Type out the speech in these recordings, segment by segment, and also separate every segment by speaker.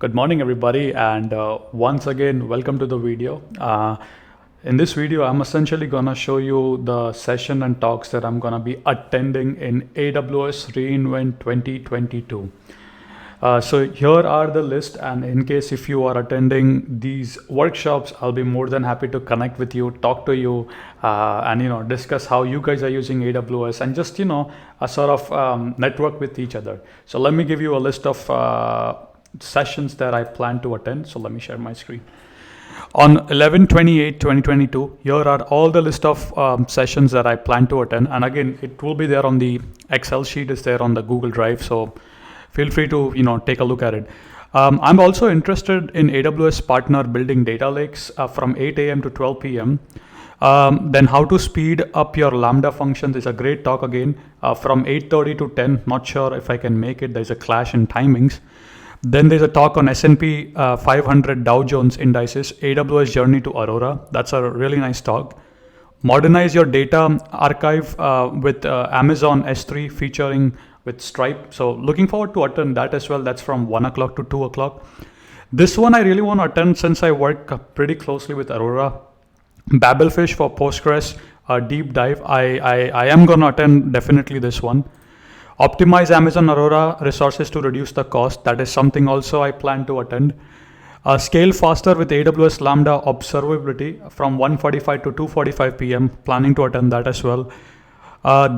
Speaker 1: Good morning, everybody, and once again, welcome to the video. In this video, I'm essentially gonna show you the session and talks that I'm gonna be attending in AWS Reinvent 2022. So here are the list, and in case if you are attending these workshops, I'll be more than happy to connect with you, talk to you, and discuss how you guys are using AWS and just a sort of network with each other. So let me give you a list of sessions that I plan to attend. So let me share my screen. On 11/28/2022, here are all the list of sessions that I plan to attend. And again, it will be there on the Excel sheet, is there on the Google Drive. So feel free to take a look at it. I'm also interested in AWS partner building data lakes from 8 a.m. to 12 p.m. Then how to speed up your Lambda functions is a great talk again from 8:30 to 10. Not sure if I can make it. There's a clash in timings. Then there's a talk on S&P 500 Dow Jones indices, AWS journey to Aurora. That's a really nice talk. Modernize your data archive with Amazon S3 featuring with Stripe. So looking forward to attend that as well. That's from 1 o'clock to 2 o'clock. This one I really want to attend since I work pretty closely with Aurora. Babelfish for Postgres deep dive. I am going to attend definitely this one. Optimize Amazon Aurora resources to reduce the cost. That is something also I plan to attend. Scale faster with AWS Lambda observability from 1:45 to 2:45 p.m. Planning to attend that as well.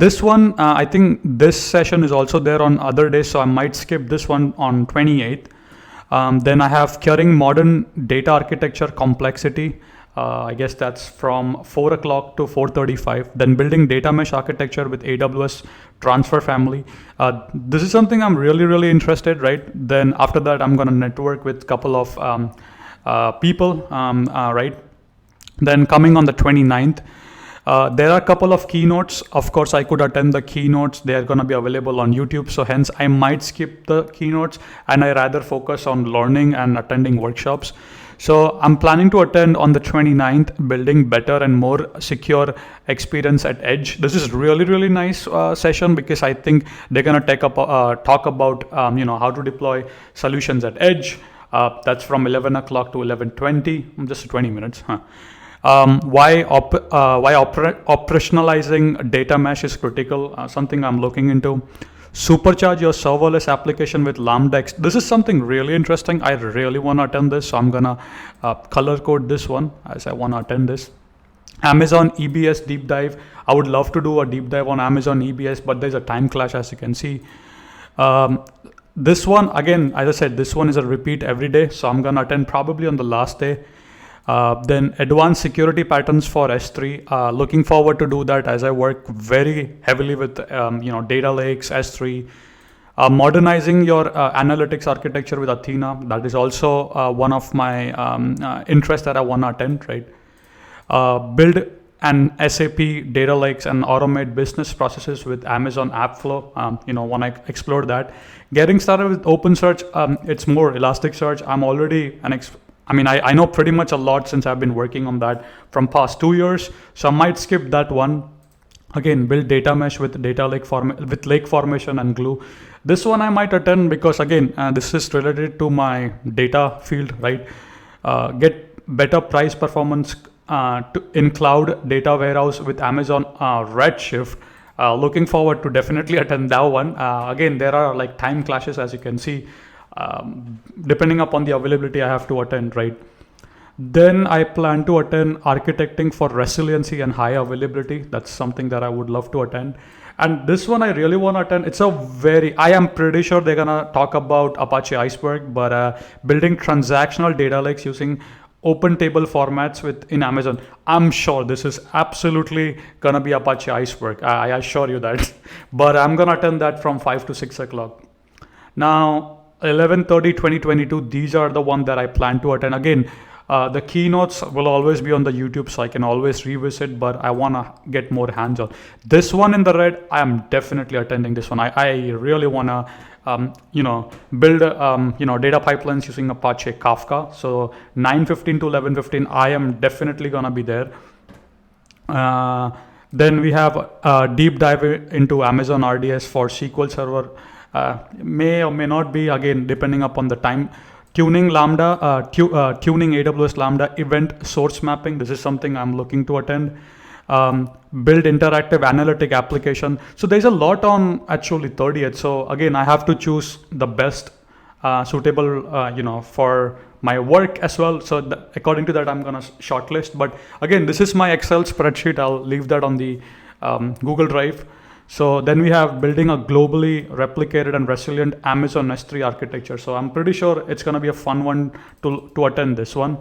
Speaker 1: This one, I think this session is also there on other days, so I might skip this one on 28th. Then I have curing modern data architecture complexity. I guess that's from 4 o'clock to 4:35. Then building data mesh architecture with AWS transfer family. This is something I'm really interested, right? Then after that, I'm gonna network with a couple of people, right? Then coming on the 29th, there are a couple of keynotes. Of course, I could attend the keynotes. They are going to be available on YouTube. So hence, I might skip the keynotes and I rather focus on learning and attending workshops. So I'm planning to attend on the 29th, building better and more secure experience at edge. This is really nice session because I think they're going to talk about how to deploy solutions at edge. That's from 11 o'clock to 11:20, just 20 minutes. Why operationalizing data mesh is critical, something I'm looking into. Supercharge your serverless application with Lambda. This is something really interesting. I really want to attend this, so I'm gonna color code this one as I want to attend this. Amazon EBS deep dive. I would love to do a deep dive on Amazon EBS, but there's a time clash, as you can see. This one, again, as I said, this one is a repeat every day, so I'm gonna attend probably on the last day. Then advanced security patterns for S3. Looking forward to do that as I work very heavily with data lakes, S3. Modernizing your analytics architecture with Athena. That is also one of my interests that I want to attend, right? Build an SAP data lakes and automate business processes with Amazon App-Flow. Want to explore that. Getting started with OpenSearch. It's more Elasticsearch. I'm already I know pretty much a lot since I've been working on that from past 2 years. So I might skip that one. Again, build data mesh with data lake with lake formation and glue. This one I might attend because again, this is related to my data field, right? Get better price performance in cloud data warehouse with Amazon Redshift. Looking forward to definitely attend that one. Again, there are like time clashes, as you can see. Depending upon the availability, I have to attend, right? Then I plan to attend architecting for resiliency and high availability. That's something that I would love to attend. And this one I really want to attend. I am pretty sure they're gonna talk about Apache Iceberg, but building transactional data lakes using open table formats in Amazon. I'm sure this is absolutely gonna be Apache Iceberg. I assure you that. But I'm gonna attend that from 5 to 6 o'clock. Now, 11/30/2022, these are the ones that I plan to attend. Again, the keynotes will always be on the YouTube, so I can always revisit, but I want to get more hands-on. This one in the red, I am definitely attending this one. I really want to build data pipelines using Apache Kafka. So 9:15 to 11:15, I am definitely going to be there. Then we have a deep dive into Amazon RDS for SQL Server. May or may not be, again, depending upon the tuning Lambda, tuning AWS Lambda event source mapping. This is something I'm looking to attend. Build interactive analytic application. So there's a lot on actually 30th. So again, I have to choose the best suitable, for my work as well. So according to that, I'm gonna shortlist. But again, this is my Excel spreadsheet. I'll leave that on the Google Drive. So then we have building a globally replicated and resilient Amazon S3 architecture. So I'm pretty sure it's gonna be a fun one to attend this one.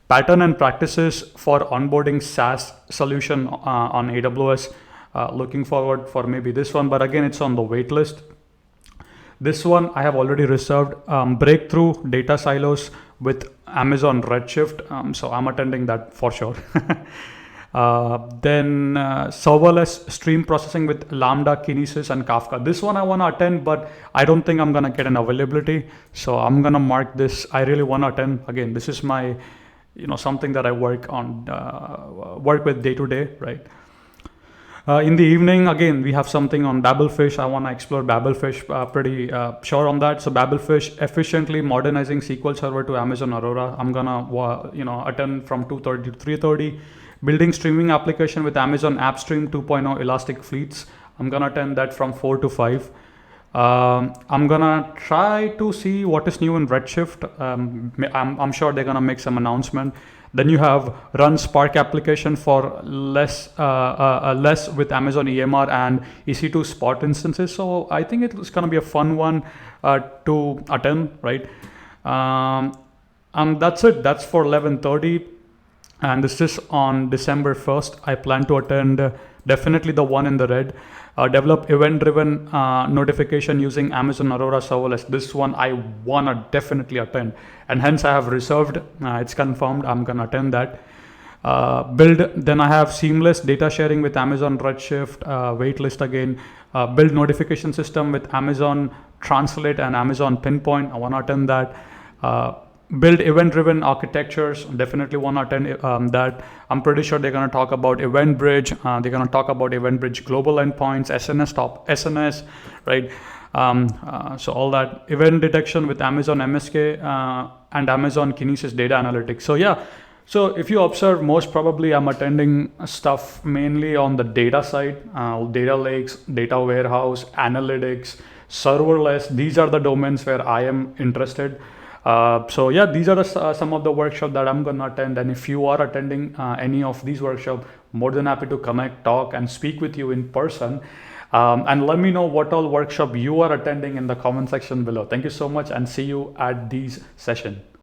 Speaker 1: Pattern and practices for onboarding SaaS solution on AWS. Looking forward for maybe this one, but again, it's on the wait list. This one I have already reserved. Breakthrough data silos with Amazon Redshift. So I'm attending that for sure. Then serverless stream processing with Lambda, Kinesis, and Kafka. This one I want to attend, but I don't think I'm gonna get an availability. So I'm gonna mark this. I really want to attend. Again, this is my, something that I work with day to day, right? In the evening, again, we have something on Babelfish. I want to explore Babelfish, pretty sure on that. So Babelfish, efficiently modernizing SQL Server to Amazon Aurora. I'm gonna, attend from 2:30 to 3:30. Building streaming application with Amazon AppStream 2.0 Elastic Fleets. I'm gonna attend that from 4 to 5. I'm gonna try to see what is new in Redshift. I'm sure they're gonna make some announcement. Then you have run Spark application for less with Amazon EMR and EC2 Spot instances. So I think it's gonna be a fun one to attend, right? And that's it. That's for 11:30. And this is on December 1st. I plan to attend definitely the one in the red. Develop event-driven notification using Amazon Aurora serverless. This one I wanna definitely attend, and hence I have reserved. It's confirmed. I'm gonna attend that. Then I have seamless data sharing with Amazon Redshift. Waitlist again. Build notification system with Amazon Translate and Amazon Pinpoint. I wanna attend that. Build event-driven architectures. Definitely want to attend that. I'm pretty sure they're going to talk about Event Bridge. They're going to talk about Event Bridge global endpoints, SNS, right? So all that event detection with Amazon MSK and Amazon Kinesis data analytics. So yeah. So if you observe, most probably I'm attending stuff mainly on the data side, data lakes, data warehouse, analytics, serverless. These are the domains where I am interested. So yeah, these are some of the workshops that I'm gonna attend. And if you are attending any of these workshops, more than happy to connect, talk, and speak with you in person. And let me know what all workshop you are attending in the comment section below. Thank you so much, and see you at these sessions.